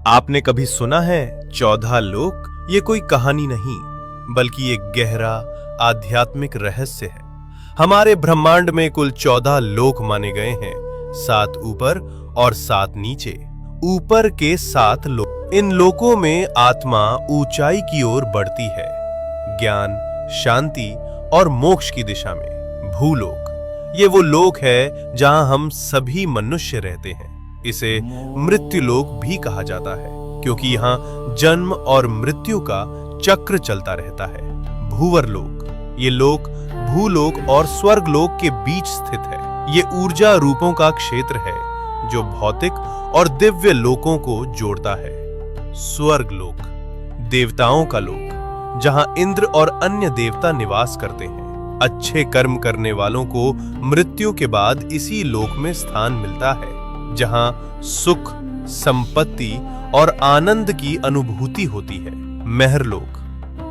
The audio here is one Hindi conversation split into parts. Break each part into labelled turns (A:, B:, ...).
A: आपने कभी सुना है 14 लोक? ये कोई कहानी नहीं, बल्कि एक गहरा आध्यात्मिक रहस्य है। हमारे ब्रह्मांड में कुल 14 लोक माने गए हैं, 7 ऊपर और 7 नीचे। ऊपर के 7 लोक, इन लोकों में आत्मा ऊंचाई की ओर बढ़ती है, ज्ञान, शांति और मोक्ष की दिशा में। भूलोक, ये वो लोक है जहां हम सभी मनुष्य रहते हैं। इसे मृत्यु लोक भी कहा जाता है, क्योंकि यहाँ जन्म और मृत्यु का चक्र चलता रहता है। भूवर लोक, ये लोक भूलोक और स्वर्ग लोक के बीच स्थित है। ये ऊर्जा रूपों का क्षेत्र है जो भौतिक और दिव्य लोकों को जोड़ता है। स्वर्ग लोक, देवताओं का लोक, जहां इंद्र और अन्य देवता निवास करते हैं। अच्छे कर्म करने वालों को मृत्यु के बाद इसी लोक में स्थान मिलता है, जहां सुख, संपत्ति और आनंद की अनुभूति होती है। महरलोक,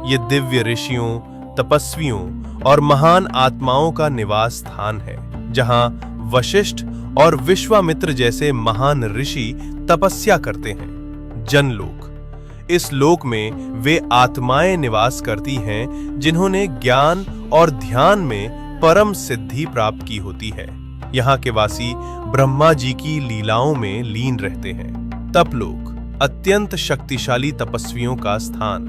A: ये दिव्य ऋषियों, तपस्वियों और महान आत्माओं का निवास स्थान है, जहां वशिष्ठ और विश्वामित्र जैसे महान ऋषि तपस्या करते हैं। जनलोक, इस लोक में वे आत्माएं निवास करती हैं जिन्होंने ज्ञान और ध्यान में परम सिद्धि प्राप्त की होती है। यहाँ के वासी ब्रह्मा जी की लीलाओं में लीन रहते हैं। तपलोक, अत्यंत शक्तिशाली तपस्वियों का स्थान,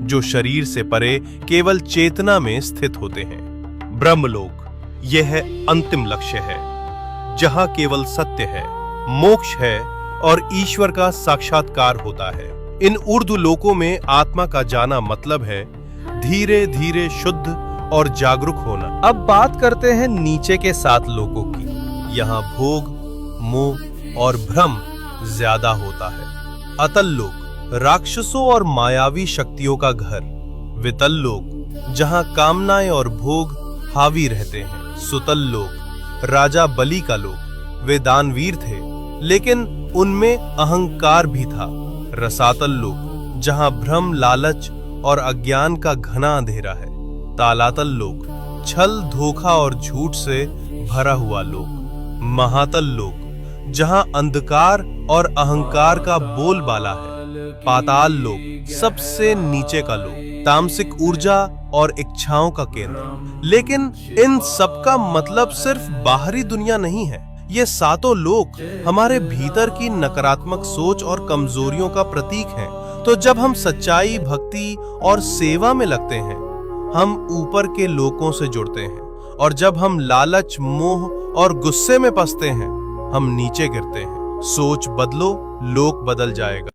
A: जो शरीर से परे केवल चेतना में स्थित होते हैं। ब्रह्मलोक, यह है अंतिम लक्ष्य है, जहां केवल सत्य है, मोक्ष है और ईश्वर का साक्षात्कार होता है। इन ऊर्ध्व लोकों में आत्मा का जाना मतलब है धीरे धीरे शुद्ध और जागरूक होना। अब बात करते हैं नीचे के 7 लोकों की। यहाँ भोग, मोह और भ्रम ज्यादा होता है। अतल लोक, राक्षसों और मायावी शक्तियों का घर। वितल लोक, जहाँ कामनाएं और भोग हावी रहते हैं। सुतल लोक, राजा बलि का लोक। वे दानवीर थे, लेकिन उनमें अहंकार भी था। रसातल लोक, जहाँ भ्रम, लालच और अज्ञान का घना अंधेरा है। तालातल लोक, छल, धोखा और झूठ से भरा हुआ लोक। महातल लोक, जहां अंधकार और अहंकार का बोलबाला है। पाताल लोक, सबसे नीचे का लोक, तामसिक ऊर्जा और इच्छाओं का केंद्र। लेकिन इन सब का मतलब सिर्फ बाहरी दुनिया नहीं है। ये 7 लोक हमारे भीतर की नकारात्मक सोच और कमजोरियों का प्रतीक हैं। तो जब हम सच्चाई, भक्ति और सेवा में लगते हैं, हम ऊपर के लोकों से जुड़ते हैं, और जब हम लालच, मोह और गुस्से में फंसते हैं, हम नीचे गिरते हैं। सोच बदलो, लोक बदल जाएगा।